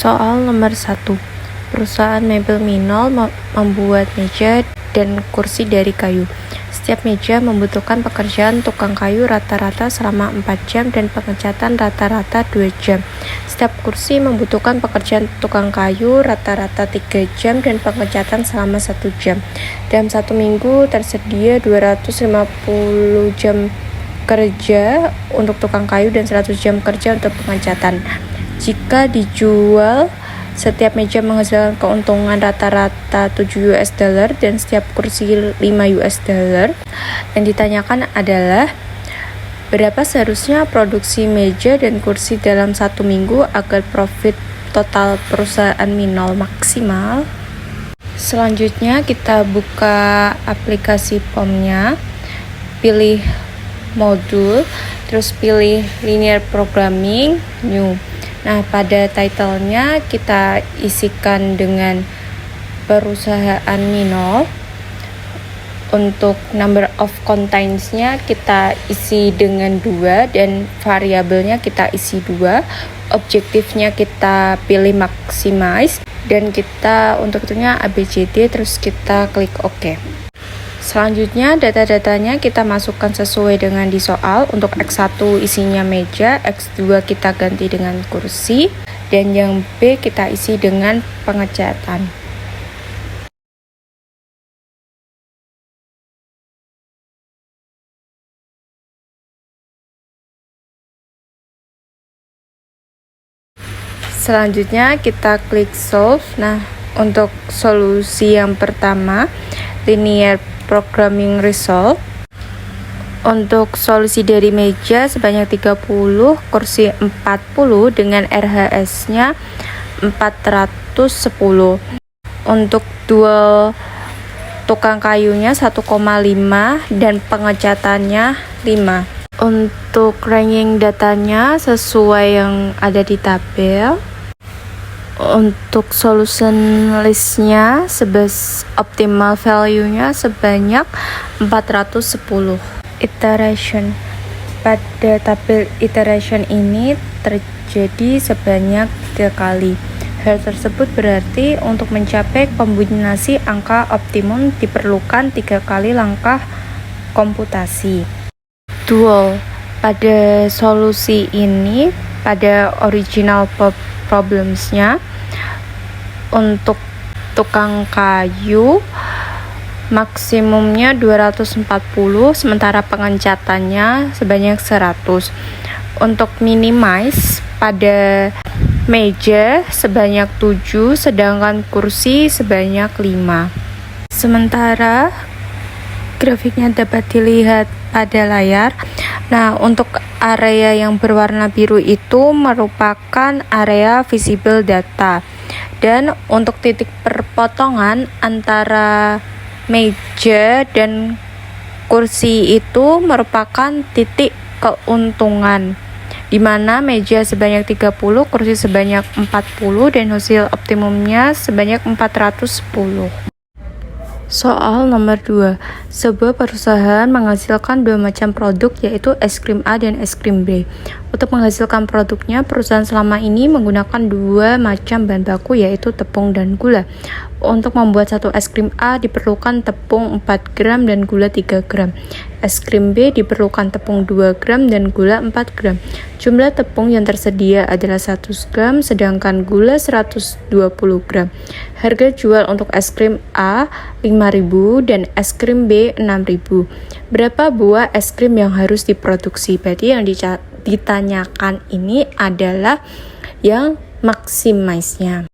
Soal nomor 1. Perusahaan mebel Minol membuat meja dan kursi dari kayu. Setiap meja membutuhkan pekerjaan tukang kayu rata-rata selama 4 jam dan pengecatan rata-rata 2 jam. Setiap kursi membutuhkan pekerjaan tukang kayu rata-rata 3 jam dan pengecatan selama 1 jam. Dalam 1 minggu tersedia 250 jam kerja untuk tukang kayu dan 100 jam kerja untuk pengecatan. Jika dijual, setiap meja menghasilkan keuntungan rata-rata $7 dan setiap kursi $5. Yang ditanyakan adalah berapa seharusnya produksi meja dan kursi dalam 1 minggu agar profit total perusahaan Minol maksimal. Selanjutnya kita buka aplikasi POM-nya, pilih modul, terus pilih linear programming, new. Nah, pada title-nya kita isikan dengan perusahaan Minol. Untuk number of contents-nya kita isi dengan 2 dan variabelnya kita isi 2. Objektifnya kita pilih maximize dan kita untuk itunya ABCD, terus kita klik OK. Selanjutnya data-datanya kita masukkan sesuai dengan di soal. Untuk X1 isinya meja, X2 kita ganti dengan kursi, dan yang B kita isi dengan pengecatan. Selanjutnya kita klik solve. Nah, untuk solusi yang pertama, linear programming result. Untuk solusi dari meja sebanyak 30, kursi 40 dengan RHS-nya 410. Untuk dual tukang kayunya 1,5 dan pengecatannya 5. Untuk ranking datanya sesuai yang ada di tabel. Untuk solution list-nya optimal value-nya sebanyak 410 iteration. Pada tabel iteration ini terjadi sebanyak 3 kali. Hal tersebut berarti untuk mencapai kombinasi angka optimum diperlukan 3 kali langkah komputasi. Dual. Pada solusi ini, pada original problems-nya, untuk tukang kayu maksimumnya 240, sementara pengecatannya sebanyak 100. Untuk minimize pada meja sebanyak 7, sedangkan kursi sebanyak 5. Sementara grafiknya dapat dilihat pada layar. Nah, untuk area yang berwarna biru itu merupakan area visible data. Dan untuk titik perpotongan antara meja dan kursi itu merupakan titik keuntungan, di mana meja sebanyak 30, kursi sebanyak 40, dan hasil optimumnya sebanyak 410. Soal nomor 2. Sebuah perusahaan menghasilkan 2 macam produk, yaitu es krim A dan es krim B. Untuk menghasilkan produknya, perusahaan selama ini menggunakan 2 macam bahan baku, yaitu tepung dan gula. Untuk membuat satu es krim A diperlukan tepung 4 gram dan gula 3 gram. Es krim B diperlukan tepung 2 gram dan gula 4 gram. Jumlah tepung yang tersedia adalah 100 gram, sedangkan gula 120 gram. Harga jual untuk es krim A 5.000 dan es krim B 6.000. Berapa buah es krim yang harus diproduksi? Berarti yang ditanyakan ini adalah yang maximize-nya.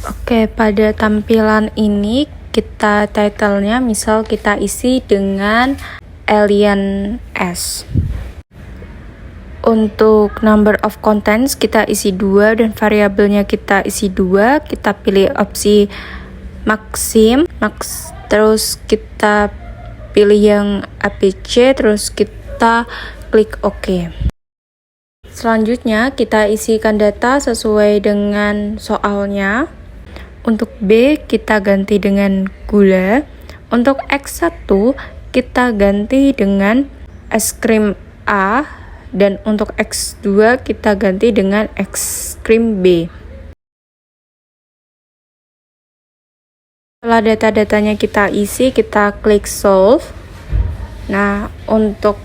Oke, pada tampilan ini kita title-nya misal kita isi dengan Alien S. Untuk number of contents kita isi 2 dan variabelnya kita isi 2. Kita pilih opsi terus kita pilih yang ABC, terus kita klik OK. Selanjutnya kita isikan data sesuai dengan soalnya. Untuk B kita ganti dengan gula. Untuk X1 kita ganti dengan es krim A, dan untuk X2 kita ganti dengan es krim B. Setelah data-datanya kita isi, kita klik solve. Nah, untuk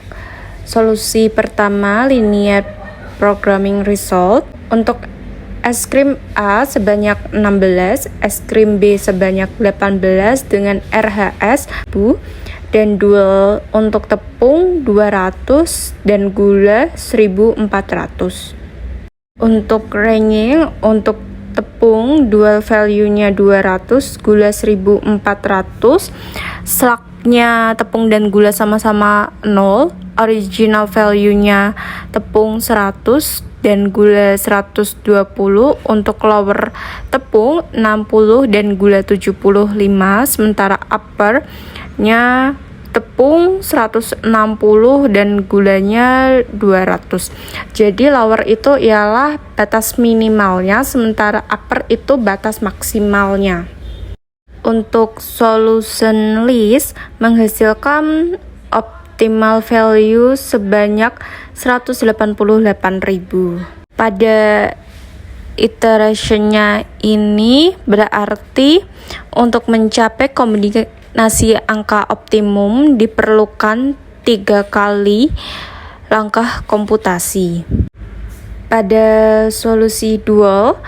solusi pertama, linear programming result. Untuk es krim A sebanyak 16, es krim B sebanyak 18 dengan RHS dan dual untuk tepung 200 dan gula 1400. Untuk ranking, untuk tepung dual value-nya 200, gula 1400, slaknya tepung dan gula sama-sama 0, original value-nya tepung 100 dan gula 120, untuk lower tepung 60 dan gula 75, sementara upper-nya tepung 160 dan gulanya 200. Jadi lower itu ialah batas minimalnya, sementara upper itu batas maksimalnya. Untuk solution list menghasilkan optimal value sebanyak 188.000. Pada iterationnya ini berarti untuk mencapai kombinasi angka optimum diperlukan 3 kali langkah komputasi. Pada solusi dual,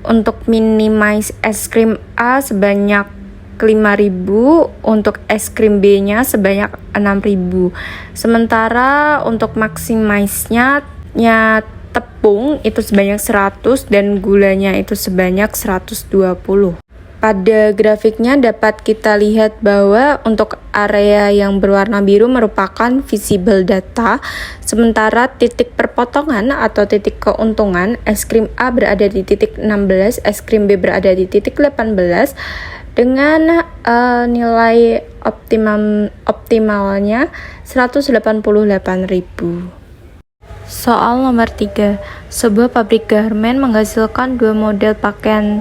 untuk minimize es krim A sebanyak 5.000, untuk es krim B-nya sebanyak 6.000. Sementara untuk maximize-nya tepung itu sebanyak 100 dan gulanya itu sebanyak 120. Pada grafiknya dapat kita lihat bahwa untuk area yang berwarna biru merupakan visible data, sementara titik perpotongan atau titik keuntungan es krim A berada di titik 16, es krim B berada di titik 18 dengan nilai optimalnya 188.000. Soal nomor 3. Sebuah pabrik garmen menghasilkan 2 model pakaian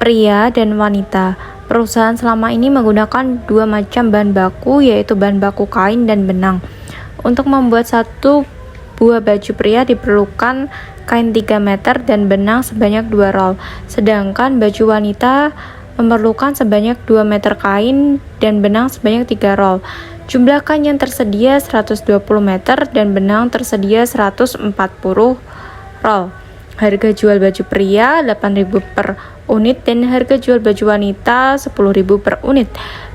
pria dan wanita. Perusahaan selama ini menggunakan 2 macam bahan baku, yaitu bahan baku kain dan benang. Untuk membuat satu buah baju pria diperlukan kain 3 meter dan benang sebanyak 2 roll. Sedangkan baju wanita memerlukan sebanyak 2 meter kain dan benang sebanyak 3 roll. Jumlah kain yang tersedia 120 meter dan benang tersedia 140 roll. Harga jual baju pria 8.000 per unit dan harga jual baju wanita 10.000 per unit.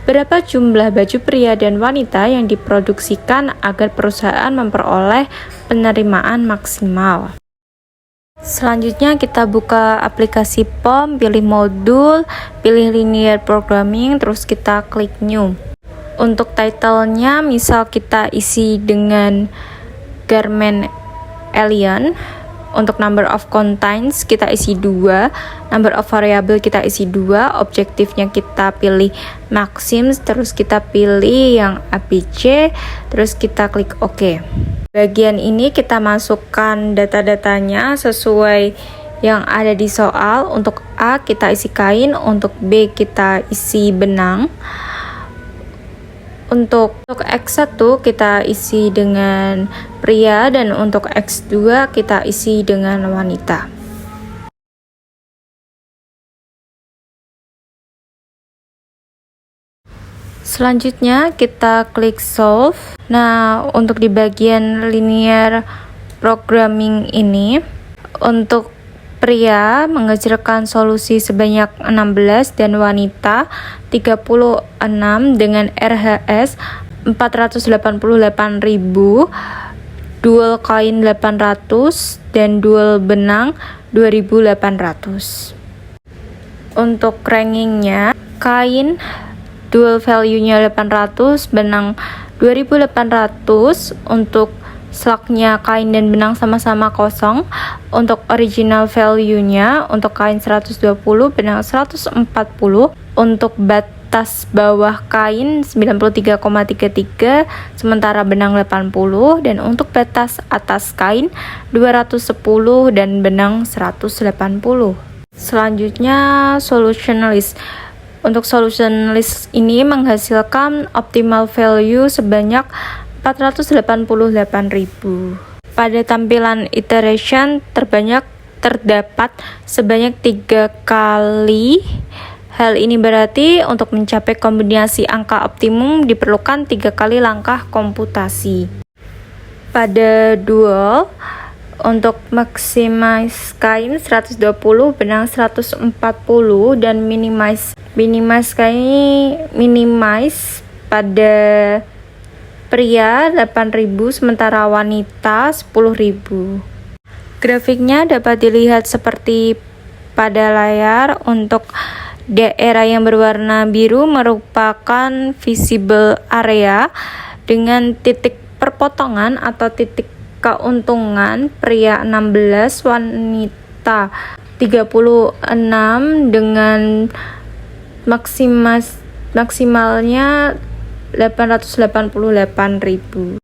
Berapa jumlah baju pria dan wanita yang diproduksikan agar perusahaan memperoleh penerimaan maksimal? Selanjutnya kita buka aplikasi POM, pilih modul, pilih linear programming, terus kita klik new. Untuk title-nya misal kita isi dengan garment alien. Untuk number of contents kita isi 2, number of variable kita isi 2, objektifnya kita pilih maxims, terus kita pilih yang ABC, terus kita klik OK. Bagian ini kita masukkan data-datanya sesuai yang ada di soal. Untuk A kita isi kain, untuk B kita isi benang. Untuk X1 kita isi dengan pria dan untuk X2 kita isi dengan wanita. Selanjutnya kita klik solve. Nah, untuk di bagian linear programming ini, untuk pria menghasilkan solusi sebanyak 16 dan wanita 36 dengan RHS 488.000, dual kain 800 dan dual benang 2.800. Untuk rankingnya, kain dual value-nya 800, benang 2.800, untuk slaknya kain dan benang sama-sama kosong. Untuk original value-nya, untuk kain 120, benang 140. Untuk batas bawah kain 93,33, sementara benang 80. Dan untuk batas atas kain 210 dan benang 180. Selanjutnya solution list. Untuk solution list ini menghasilkan optimal value sebanyak 488.000. Pada tampilan iteration terbanyak terdapat sebanyak 3 kali Hal ini berarti untuk mencapai kombinasi angka optimum diperlukan 3 kali langkah komputasi. Pada dual, untuk maximize kain 120, benang 140, dan minimize pada pria 8.000 sementara wanita 10.000. Grafiknya dapat dilihat seperti pada layar. Untuk daerah yang berwarna biru merupakan visible area dengan titik perpotongan atau titik keuntungan pria 16, wanita 36 dengan maksimalnya 888.000.